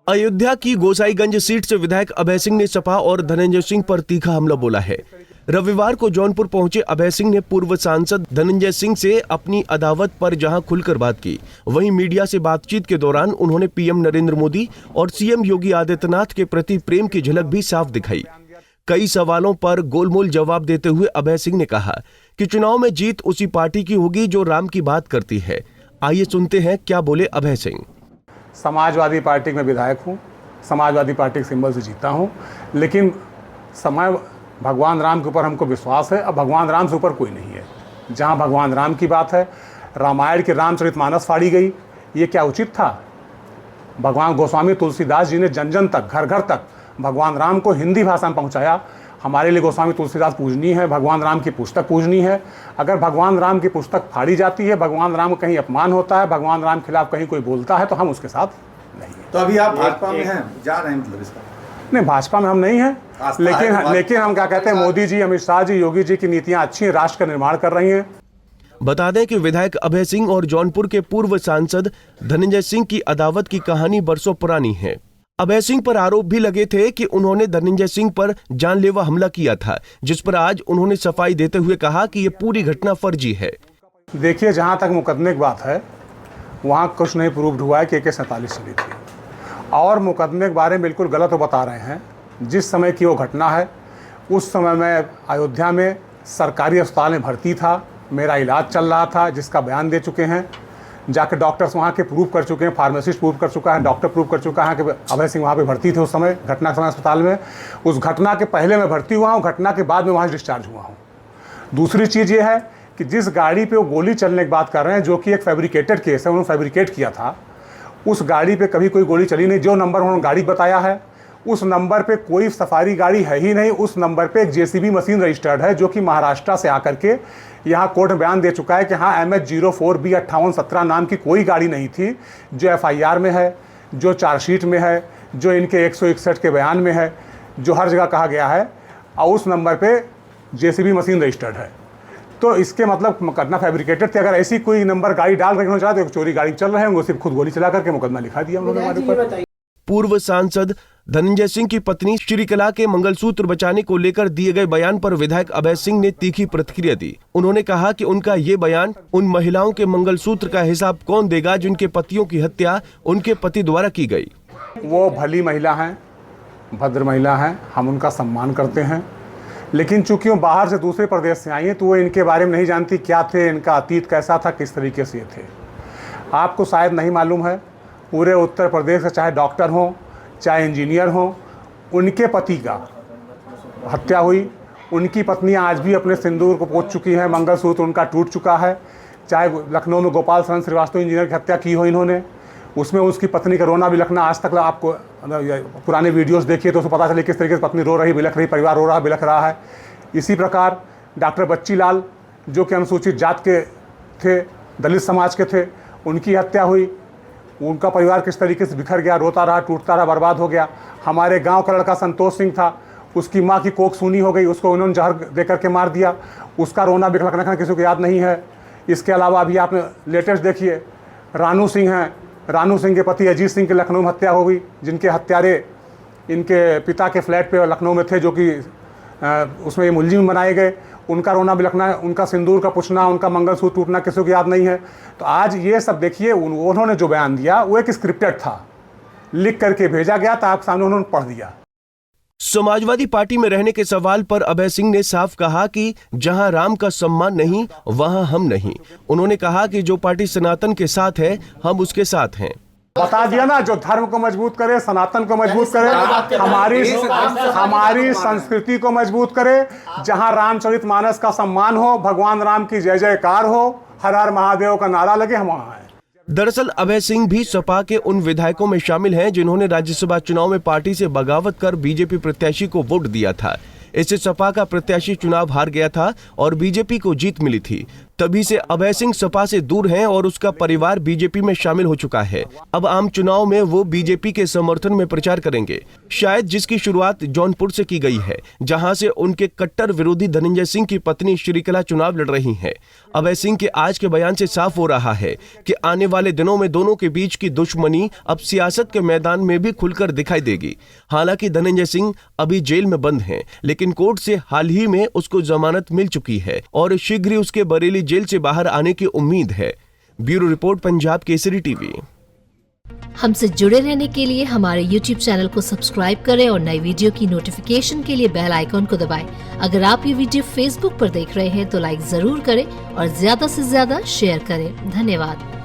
अयोध्या की गोसाईगंज सीट से विधायक अभय सिंह ने सपा और धनंजय सिंह पर तीखा हमला बोला है। रविवार को जौनपुर पहुंचे अभय सिंह ने पूर्व सांसद धनंजय सिंह से अपनी अदावत पर जहां खुलकर बात की, वहीं मीडिया से बातचीत के दौरान उन्होंने पीएम नरेंद्र मोदी और सीएम योगी आदित्यनाथ के प्रति प्रेम की झलक भी साफ दिखाई। कई सवालों पर गोलमोल जवाब देते हुए अभय सिंह ने कहा कि चुनाव में जीत उसी पार्टी की होगी जो राम की बात करती है। आइए सुनते हैं क्या बोले अभय सिंह। समाजवादी पार्टी में विधायक हूँ, समाजवादी पार्टी के सिंबल से जीता हूँ, लेकिन समय भगवान राम के ऊपर हमको विश्वास है। अब भगवान राम से ऊपर कोई नहीं है। जहाँ भगवान राम की बात है, रामायण के रामचरितमानस फाड़ी गई, ये क्या उचित था? भगवान गोस्वामी तुलसीदास जी ने जन जन तक, घर घर तक भगवान राम को हिंदी भाषा में पहुँचाया। हमारे लिए गोस्वामी तुलसीदास पूजनीय है, भगवान राम की पुस्तक पूजनीय है। अगर भगवान राम की पुस्तक फाड़ी जाती है, भगवान राम को कहीं अपमान होता है, भगवान राम के खिलाफ कहीं कोई बोलता है, तो हम उसके साथ नहीं हैं। तो अभी आप भाजपा में हैं, जा रहे हैं मतलब इसका? नहीं, भाजपा में हम नहीं हैं, लेकिन हम क्या कहते हैं, मोदी जी, अमित शाह जी, योगी जी की नीतियां अच्छी हैं, राष्ट्र का निर्माण कर रही हैं। बता दें कि विधायक अभय सिंह और जौनपुर के पूर्व सांसद धनंजय सिंह की अदावत की कहानी बरसों पुरानी है। अभय सिंह पर आरोप भी लगे थे कि उन्होंने धनंजय सिंह पर जानलेवा हमला किया था, जिस पर आज उन्होंने सफाई देते हुए कहा कि ये पूरी घटना फर्जी है। देखिए, जहां तक मुकदमे की बात है, वहां कुछ नहीं प्रूव्ड हुआ है कि AK-47 चली थी, और मुकदमे के बारे में बिल्कुल गलत वो बता रहे हैं। जिस समय की वो घटना है, उस समय मैं अयोध्या में सरकारी अस्पताल में भर्ती था, मेरा इलाज चल रहा था, जिसका बयान दे चुके हैं। जाकर डॉक्टर्स वहाँ के प्रूव कर चुके हैं, फार्मासिस्ट प्रूव कर चुका है, डॉक्टर प्रूव कर चुका है कि अभय सिंह वहाँ पे भर्ती थे उस समय, घटना के समय अस्पताल में। उस घटना के पहले मैं भर्ती हुआ हूँ, घटना के बाद में वहाँ से डिस्चार्ज हुआ हूँ। दूसरी चीज़ ये है कि जिस गाड़ी पे वो गोली चलने की बात कर रहे हैं, जो कि एक फैब्रिकेटेड केस है, उन्होंने फैब्रिकेट किया था, उस गाड़ी पे कभी कोई गोली चली नहीं। जो नंबर उन्होंने गाड़ी बताया है, उस नंबर पे कोई सफारी गाड़ी है ही नहीं। उस नंबर पे एक JCB मशीन रजिस्टर्ड है, जो कि महाराष्ट्र से आकर के यहाँ कोर्ट में बयान दे चुका है कि हाँ, MH04B 5817 नाम की कोई गाड़ी नहीं थी, जो FIR में है, जो चार्जशीट में है, जो इनके 161 के बयान में है, जो हर जगह कहा गया है, और उस नंबर पे JCB मशीन रजिस्टर्ड है। तो इसके मतलब मुकदमा फैब्रिकेटेड थे। अगर ऐसी कोई नंबर गाड़ी डाल करके उन्होंने चला, तो चोरी गाड़ी चल रहे हैं, वो सिर्फ खुद गोली चला करके मुकदमा लिखा दिया उन्होंने हमारे ऊपर। पूर्व सांसद धनंजय सिंह की पत्नी श्रीकला के मंगलसूत्र बचाने को लेकर दिए गए बयान पर विधायक अभय सिंह ने तीखी प्रतिक्रिया दी। उन्होंने कहा कि उनका ये बयान उन महिलाओं के मंगलसूत्र का हिसाब कौन देगा जिनके पतियों की हत्या उनके पति द्वारा की गई। वो भली महिला हैं, भद्र महिला हैं, हम उनका सम्मान करते हैं, लेकिन चूंकि वो बाहर से दूसरे प्रदेश से आई हैं, तो वो इनके बारे में नहीं जानती क्या थे, इनका अतीत कैसा था, किस तरीके से ये थे। आपको शायद नहीं मालूम है, पूरे उत्तर प्रदेश से चाहे डॉक्टर हों, चाहे इंजीनियर हों, उनके पति का हत्या हुई। उनकी पत्नियां आज भी अपने सिंदूर को पोंछ चुकी हैं, मंगलसूत्र उनका टूट चुका है। चाहे लखनऊ में गोपाल शरण श्रीवास्तव इंजीनियर की हत्या की हो इन्होंने, उसमें उसकी पत्नी का रोना बिलखना आज तक, आपको पुराने वीडियोस देखिए तो उसको पता चले किस तरीके से पत्नी रो रही, बिलख रही, परिवार रो रहा, बिलख रहा है। इसी प्रकार डॉक्टर बच्ची लाल, जो कि अनुसूचित जात के थे, दलित समाज के थे, उनकी हत्या हुई। उनका परिवार किस तरीके से बिखर गया, रोता रहा, टूटता रहा, बर्बाद हो गया। हमारे गांव का लड़का संतोष सिंह था, उसकी माँ की कोख सूनी हो गई, उसको उन्होंने जहर दे करके मार दिया। उसका रोना बिलखना किसी को याद नहीं है। इसके अलावा अभी आपने लेटेस्ट देखिए, रानू सिंह हैं, रानू सिंह के पति अजीत सिंह की लखनऊ में हत्या हो गई, जिनके हत्यारे इनके पिता के फ्लैट पे लखनऊ में थे, जो कि उसमें ये मुलजिम बनाए गए। उनका रोना बिलखना, उनका सिंदूर का पूछना, उनका मंगलसूत्र टूटना किसी को याद नहीं है। तो आज ये सब देखिए, उन्होंने जो बयान दिया वो एक स्क्रिप्टेड था, लिख करके भेजा गया था, आपके सामने उन्होंने पढ़ दिया। समाजवादी पार्टी में रहने के सवाल पर अभय सिंह ने साफ कहा कि जहां राम का सम्मान नहीं, वहां हम नहीं। उन्होंने कहा कि जो पार्टी सनातन के साथ है, हम उसके साथ हैं। बता दिया ना, जो धर्म को मजबूत करे, सनातन को मजबूत करे, हमारी संस्कृति को मजबूत करे, जहां रामचरितमानस का सम्मान हो, भगवान राम की जय जयकार हो, हर हर महादेव का नारा लगे, हम वहां हैं। दरअसल अभय सिंह भी सपा के उन विधायकों में शामिल हैं जिन्होंने राज्यसभा चुनाव में पार्टी से बगावत कर बीजेपी प्रत्याशी को वोट दिया था। इससे सपा का प्रत्याशी चुनाव हार गया था और बीजेपी को जीत मिली थी। तभी से अभय सिंह सपा से दूर हैं और उसका परिवार बीजेपी में शामिल हो चुका है। अब आम चुनाव में वो बीजेपी के समर्थन में प्रचार करेंगे, शायद जिसकी शुरुआत जौनपुर से की गई है, जहां से उनके कट्टर विरोधी धनंजय सिंह की पत्नी श्रीकला चुनाव लड़ रही हैं। अभय सिंह के आज के बयान से साफ हो रहा है कि आने वाले दिनों में दोनों के बीच की दुश्मनी अब सियासत के मैदान में भी खुलकर दिखाई देगी। हालांकि धनंजय सिंह अभी जेल में बंद हैं, लेकिन कोर्ट से हाल ही में उसको जमानत मिल चुकी है और शीघ्र ही उसके बरेली जेल से बाहर आने की उम्मीद है। Bureau report, Punjab Kesari TV. हमसे जुड़े रहने के लिए हमारे YouTube चैनल को सब्सक्राइब करें और नई वीडियो की नोटिफिकेशन के लिए बेल आइकॉन को दबाएं। अगर आप ये वीडियो Facebook पर देख रहे हैं तो लाइक जरूर करें और ज्यादा से ज्यादा शेयर करें। धन्यवाद।